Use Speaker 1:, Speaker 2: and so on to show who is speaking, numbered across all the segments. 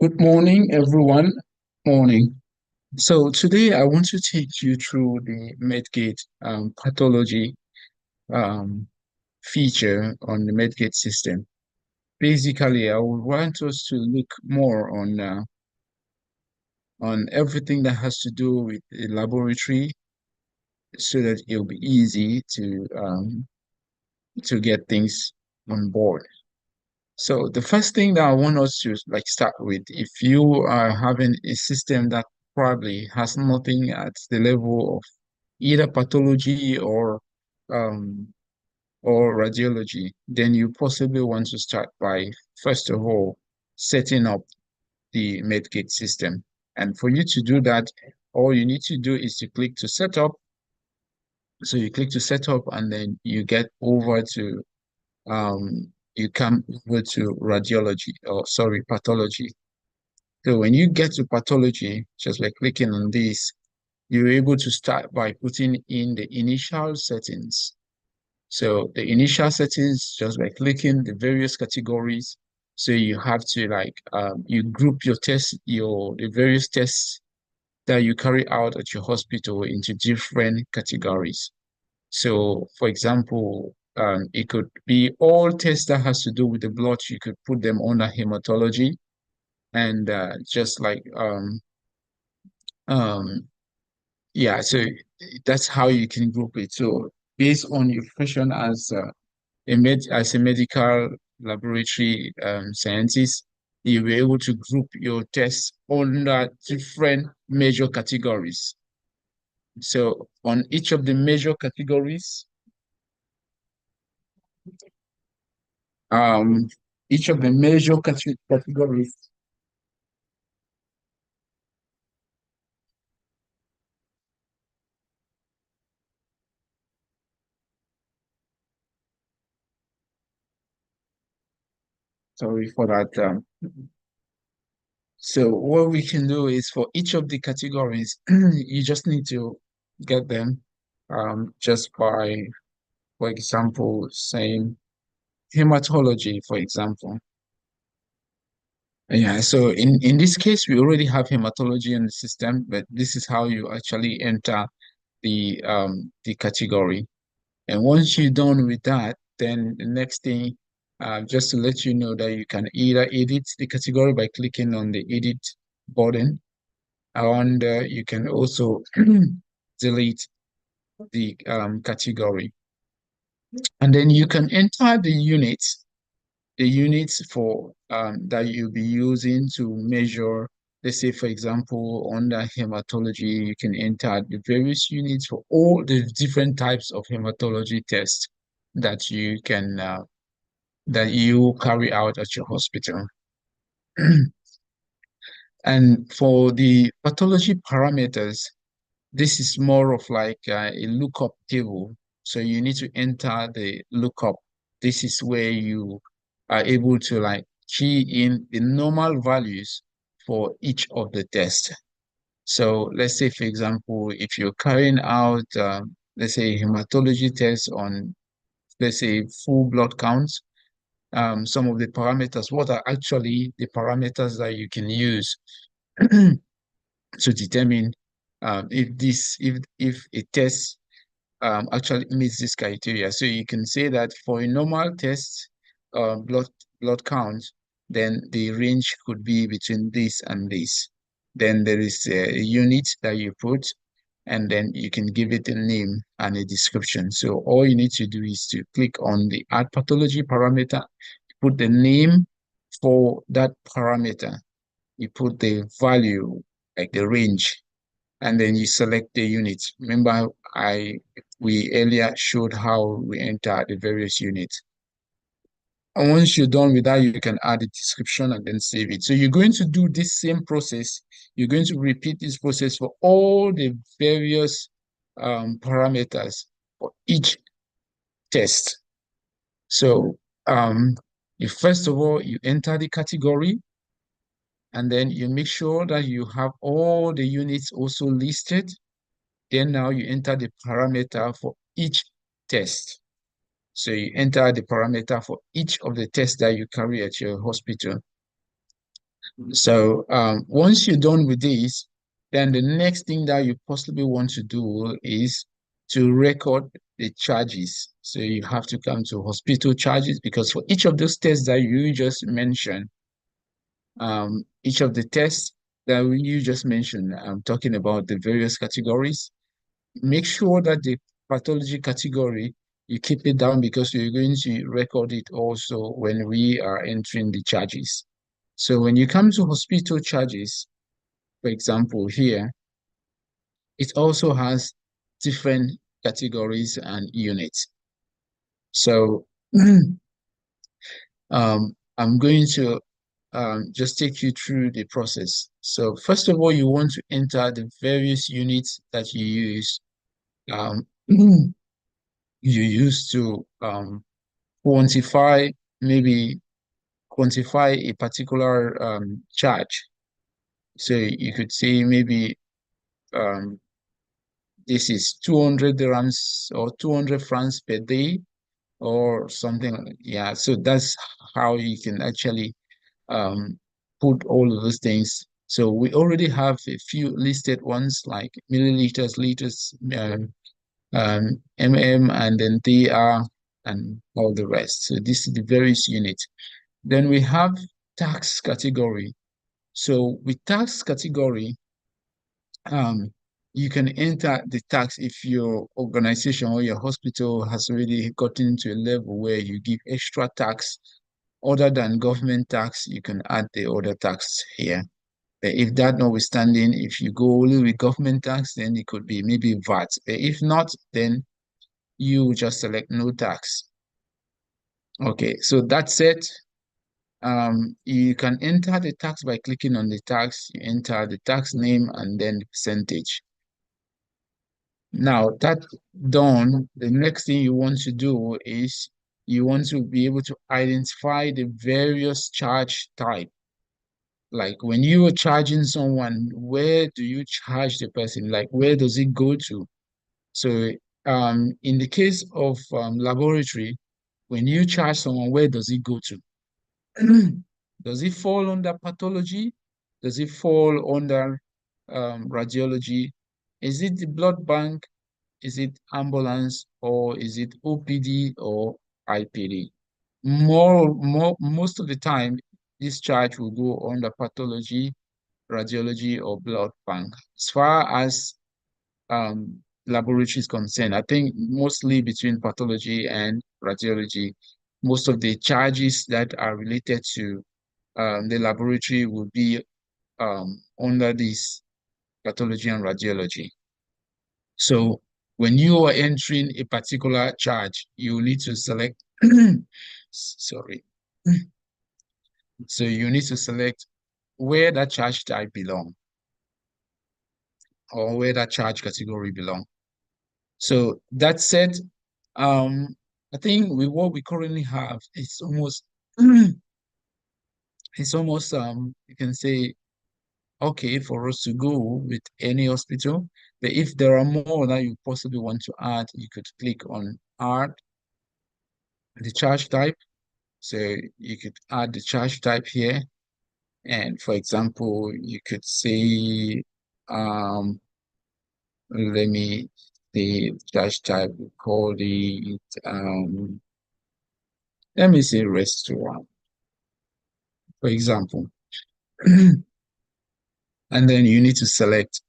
Speaker 1: Good morning, everyone. Morning. So today I want to take you through the MEDGATE pathology um, feature on the MEDGATE system. Basically, I would want us to look more on everything that has to do with the laboratory, so that it'll be easy to get things on board. So the first thing that I want us to start with, if you are having a system that probably has nothing at the level of either pathology um or radiology, then you possibly want to start by first of all setting up the Medgate system. And for you to do that, all you need to do is to click to set up. So you click to set up and then you get over to you come over to radiology, or sorry, pathology. So when you get to pathology, just by clicking on this, you're able to start by putting in the initial settings. So the initial settings, just by clicking the various categories. So you have to you group your tests, the various tests that you carry out at your hospital into different categories. So, for example, it could be all tests that has to do with the blood. You could put them under hematology, and just um, yeah. So that's how you can group it. So, based on your profession as a medical laboratory scientist, you'll be able to group your tests under different major categories. So, on each of the major categories, um, each of the major categories. Sorry for that. So what we can do is for each of the categories, you just need to get them just by, for example, saying hematology, for example. Yeah, so in this case, we already have hematology in the system, but this is how you actually enter the category. And once you're done with that, then the next thing, just to let you know that you can either edit the category by clicking on the edit button, and you can also delete the category. And then you can enter the units for that you'll be using to measure. Let's say, for example, under hematology, you can enter the various units for all the different types of hematology tests that you carry out at your hospital. And for the pathology parameters, this is more of like a lookup table. So you need to enter the lookup. This is where you are able to key in the normal values for each of the tests. So let's say, for example, if you're carrying out, let's say, hematology tests on, let's say, full blood counts, some of the parameters, what are actually the parameters that you can use to determine if a test actually meets this criteria. So you can say that for a normal test, blood count, then the range could be between this and this. Then there is a unit that you put, and then you can give it a name and a description. So all you need to do is to click on the add pathology parameter, put the name for that parameter, you put the value, like the range, and then you select the unit. Remember, we earlier showed how we enter the various units. And once you're done with that, you can add a description and then save it. So you're going to do this same process. You're going to repeat this process for all the various parameters for each test. So you first of all, you enter the category, and then you make sure that you have all the units also listed. Then now you enter the parameter for each test. So you enter the parameter for each of the tests that you carry at your hospital. So once you're done with this, then the next thing that you possibly want to do is to record the charges. So you have to come to hospital charges because for each of those tests that you just mentioned, each of the tests that you just mentioned, I'm talking about the various categories. Make sure that the pathology category, you keep it down because you're going to record it also when we are entering the charges. So when you come to hospital charges, for example, here, it also has different categories and units. So I'm going to just take you through the process. So first of all, you want to enter the various units that you use. You use to quantify, maybe quantify a particular charge. So you could say maybe um, this is 200 dirhams or 200 francs per day or something. Yeah, so that's how you can actually um, put all of those things. So we already have a few listed ones like milliliters, liters, and then DR and all the rest. So this is the various units. Then we have tax category. So with tax category, um, you can enter the tax if your organization or your hospital has already gotten to a level where you give extra tax other than government tax, you can add the other tax here. But if that notwithstanding, if you go only with government tax, then it could be maybe VAT. But if not, then you just select no tax. Okay, so that's it. You can enter the tax by clicking on the tax. You enter the tax name and then the percentage. Now that done, the next thing you want to do is you want to be able to identify the various charge type. Like when you are charging someone, where do you charge the person? Like where does it go to? So in the case of laboratory, when you charge someone, where does it go to? Does it fall under pathology? Does it fall under radiology? Is it the blood bank? Is it ambulance or is it OPD or IPD? Most of the time, this charge will go under pathology, radiology, or blood bank. As far as laboratory is concerned, I think mostly between pathology and radiology, most of the charges that are related to the laboratory will be under this pathology and radiology. So when you are entering a particular charge, you need to select, sorry. So you need to select where that charge type belong or where that charge category belong. So that said, um, I think with what we currently have, it's almost you can say okay for us to go with any hospital. But if there are more that you possibly want to add, you could click on add the charge type. So you could add the charge type here. And for example, you could say, let me the charge type, we call it, let me say restaurant, for example. And then you need to select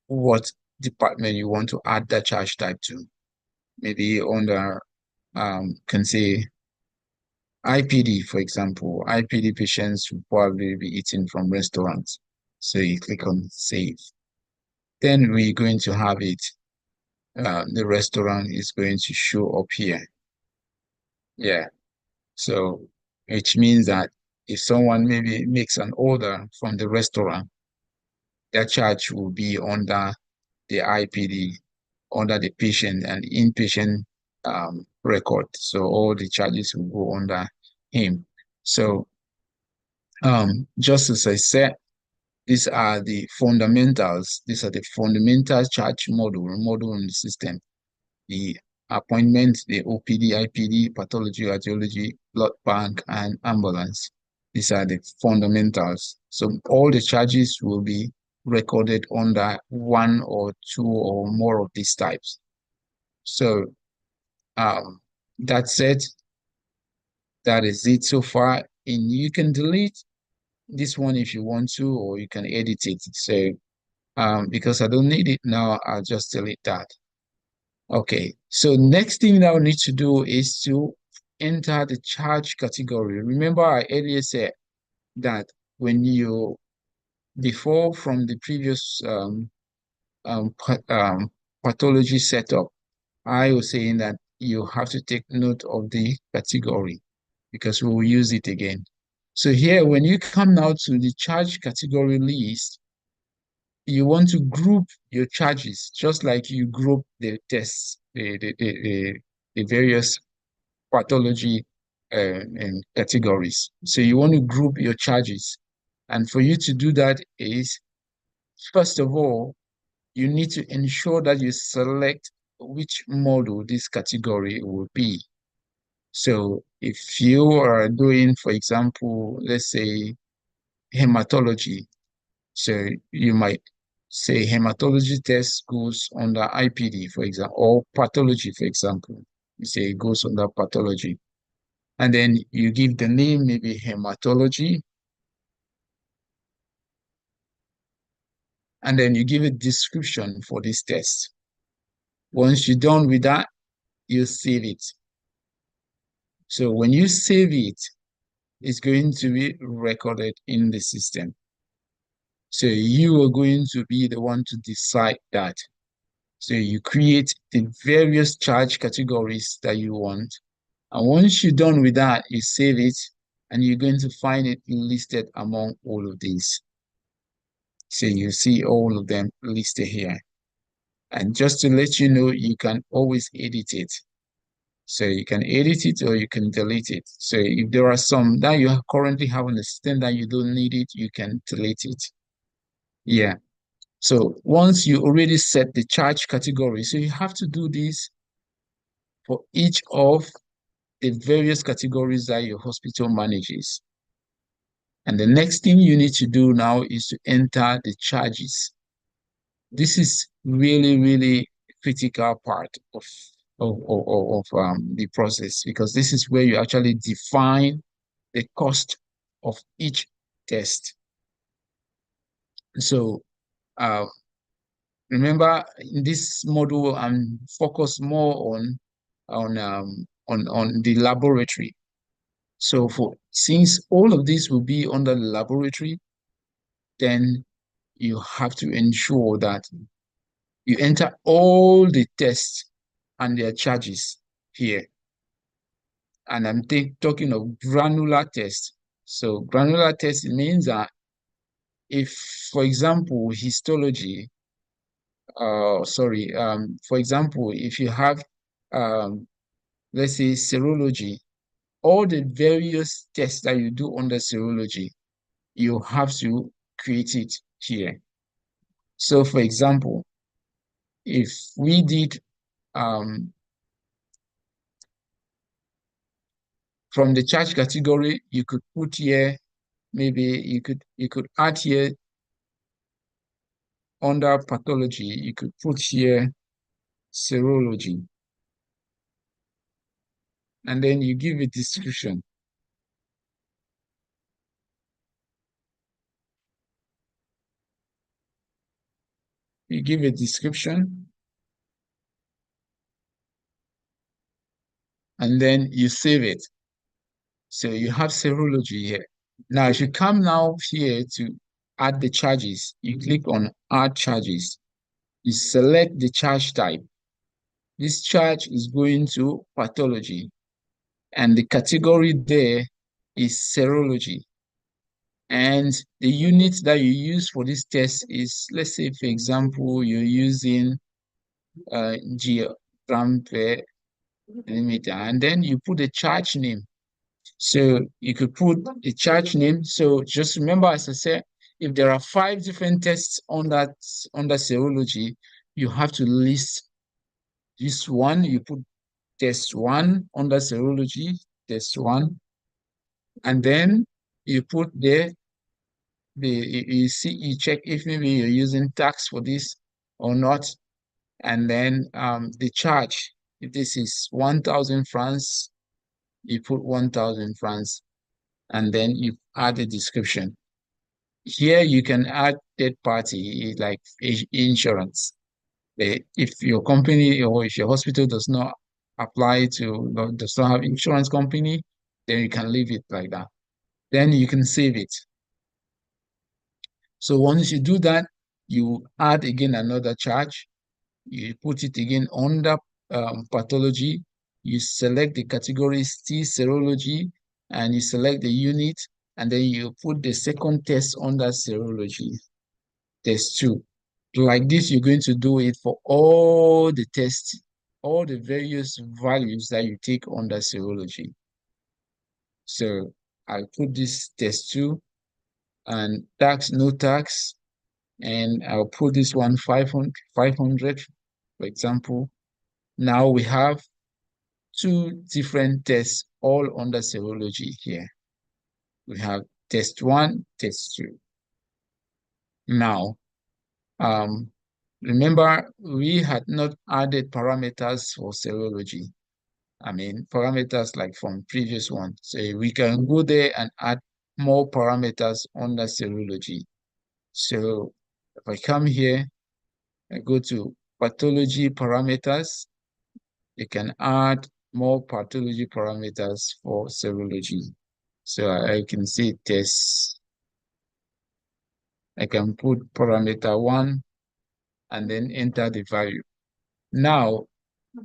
Speaker 1: what department you want to add that charge type to. Maybe under, can say IPD, for example. IPD patients will probably be eating from restaurants. So you click on save. Then we're going to have it. The restaurant is going to show up here. Yeah. So which means that if someone maybe makes an order from the restaurant, their charge will be under the IPD, under the patient and inpatient record. So all the charges will go under him. So just as I said, these are the fundamentals. These are the fundamental charge model in the system. The appointment, the OPD, IPD, pathology, radiology, blood bank, and ambulance. These are the fundamentals. So all the charges will be recorded under one or two or more of these types. So um, that's it. That is it so far. And you can delete this one if you want to, or you can edit it. So because I don't need it now, I'll just delete that. Okay, so next thing that we need to do is to enter the charge category. Remember, I earlier said that when you, before from the previous um, pathology setup, I was saying that you have to take note of the category because we will use it again. So here, when you come now to the charge category list, you want to group your charges just like you group the tests, the various pathology and categories. So you want to group your charges. And for you to do that is, first of all, you need to ensure that you select which model this category will be. So if you are doing, for example, let's say hematology, so you might say hematology test goes under IPD, for example, or pathology, for example. You say it goes under pathology. And then you give the name, maybe hematology, and then you give a description for this test. Once you're done with that, you save it. So when you save it, it's going to be recorded in the system. So you are going to be the one to decide that. So you create the various charge categories that you want. And once you're done with that, you save it and you're going to find it listed among all of these. So you see all of them listed here. And just to let you know, you can always edit it. So you can edit it or you can delete it. So if there are some that you currently have on the system that you don't need it, you can delete it. Yeah. So once you already set the charge category, so you have to do this for each of the various categories that your hospital manages. And the next thing you need to do now is to enter the charges. This is really, really critical part of the process because this is where you actually define the cost of each test. So uh, remember, in this module, I'm focused more on the laboratory. So for since all of this will be under the laboratory, then you have to ensure that you enter all the tests and their charges here. And I'm talking of granular tests. So granular test means that if, for example, histology, for example, if you have, um, let's say, serology, all the various tests that you do under serology, you have to create it here. So, for example, if we did from the charge category, you could put here, maybe you could add here under pathology, you could put here serology, and then you give a description. You give a description, and then you save it. So you have serology here. Now, if you come now here to add the charges, you click on add charges. You select the charge type. This charge is going to pathology, and the category there is serology. And the unit that you use for this test is, let's say, for example, you're using gram per millimeter, and then you put a charge name. So you could put a charge name. So just remember, as I said, if there are 5 different tests on that under serology, you have to list this one. You put test one under serology, test one, and then You put there you see, you check if maybe you're using tax for this or not, and then the charge. If this is 1,000 francs, you put 1,000 francs, and then you add a description. Here you can add third party like insurance. If your company or if your hospital does not apply to does not have insurance company, then you can leave it like that. Then you can save it. So once you do that, you add again another charge. You put it again under pathology. You select the category T serology, and you select the unit, and then you put the second test under serology, test two. Like this, you're going to do it for all the tests, all the various values that you take under serology. So I put this test two and tax, no tax, and I'll put this one 500, for example. Now we have two different tests all under serology here. We have test one, test two. Now, um, remember, we had not added parameters for serology. I mean, parameters like from previous one. So we can go there and add more parameters under serology. So if I come here, I go to pathology parameters, you can add more pathology parameters for serology. So I can see test, I can put parameter one and then enter the value. Now,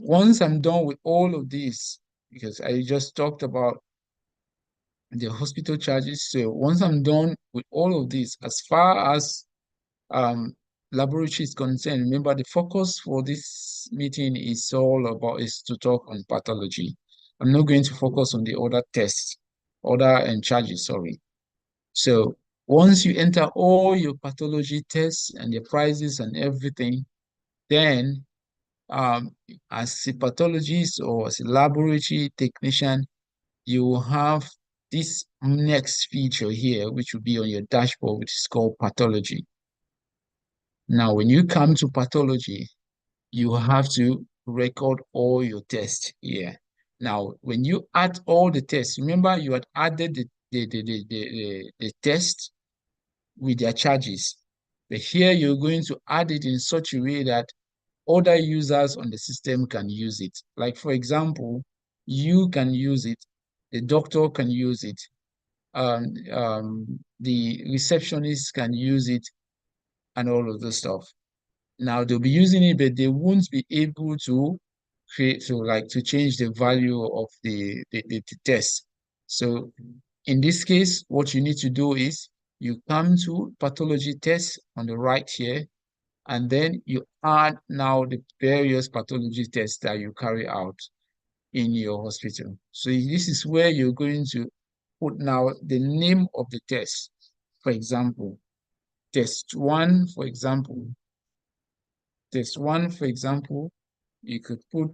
Speaker 1: once I'm done with all of this, because I just talked about the hospital charges. So once I'm done with all of this, as far as um, laboratory is concerned, remember the focus for this meeting is all about is to talk on pathology. I'm not going to focus on the other tests, other and charges, sorry. So once you enter all your pathology tests and the prices and everything, then as a pathologist or as a laboratory technician, you will have this next feature here, which will be on your dashboard, which is called pathology. Now, when you come to pathology, you have to record all your tests here. Now, when you add all the tests, remember you had added the test with their charges. But here you're going to add it in such a way that other users on the system can use it. Like, for example, you can use it, the doctor can use it, the receptionist can use it, and all of this stuff. Now they'll be using it, but they won't be able to create to change the value of the test. So in this case, what you need to do is you come to pathology test on the right here, and then you add now the various pathology tests that you carry out in your hospital. So this is where you're going to put now the name of the test. For example, test one, for example, test one, for example, you could put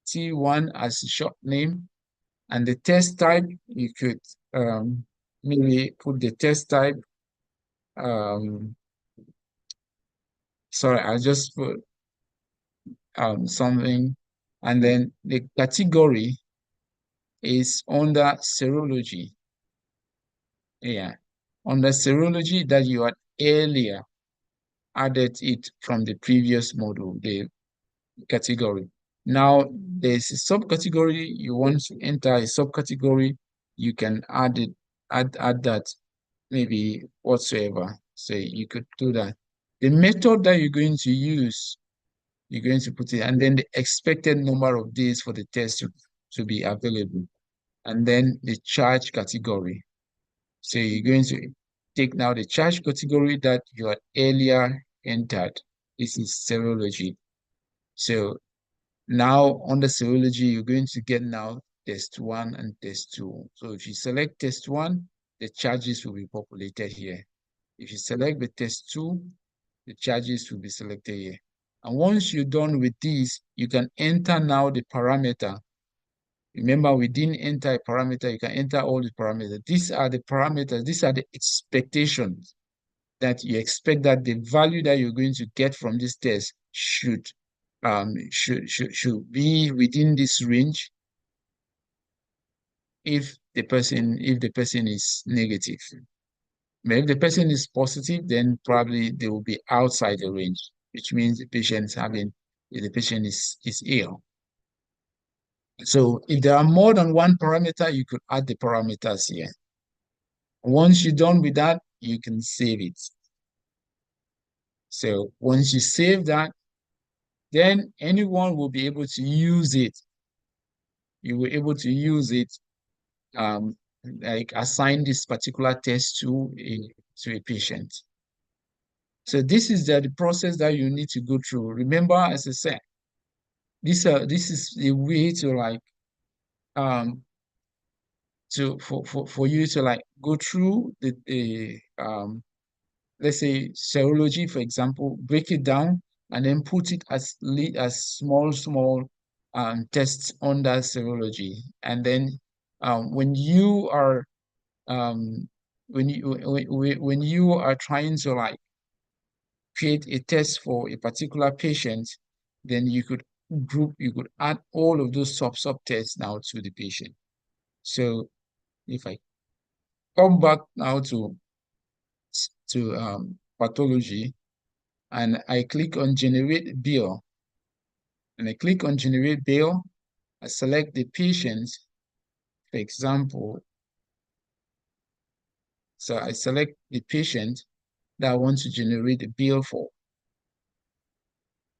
Speaker 1: T1 as a short name, and the test type, you could maybe put the test type. Sorry, I just put something, and then the category is under serology. Yeah, under serology that you had earlier added it from the previous module, the category. Now there's a subcategory, you want to enter a subcategory, you can add it, add that maybe whatsoever. So you could do that. The method that you're going to use, you're going to put it, and then the expected number of days for the test to be available, and then the charge category. So you're going to take now the charge category that you had earlier entered. This is serology. So now under serology, you're going to get now test one and test two. So if you select test one, the charges will be populated here. If you select the test two, the charges will be selected here. And once you're done with this, you can enter now the parameter Remember, we didn't enter a parameter. You can enter all the parameters. These are the parameters. These are the expectations that you expect that the value that you're going to get from this test should be within this range if the person is negative. But if the person is positive, then probably they will be outside the range, which means the patient is ill. So if there are more than one parameter, you could add the parameters here. Once you're done with that, you can save it. So once you save that, then anyone will be able to use it. You will able to use it, um, like assign this particular test to a patient. So this is the process that you need to go through. Remember, as I said, this is a way to like um for you to like go through the let's say serology, for example, break it down and then put it as small tests under serology. And then when you are um when you are trying to like create a test for a particular patient, then you could add all of those sub tests now to the patient. So if I come back now to pathology and I click on generate bill, and I click on generate bill, I select the patient, for example. So I select the patient that I want to generate the bill for.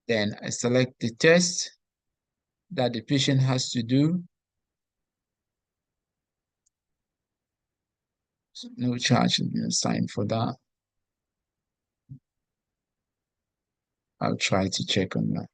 Speaker 1: Then I select the test that the patient has to do. So no charge has been assigned for that. I'll try to check on that.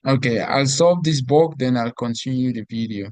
Speaker 1: Okay, I'll solve this bug, then I'll continue the video.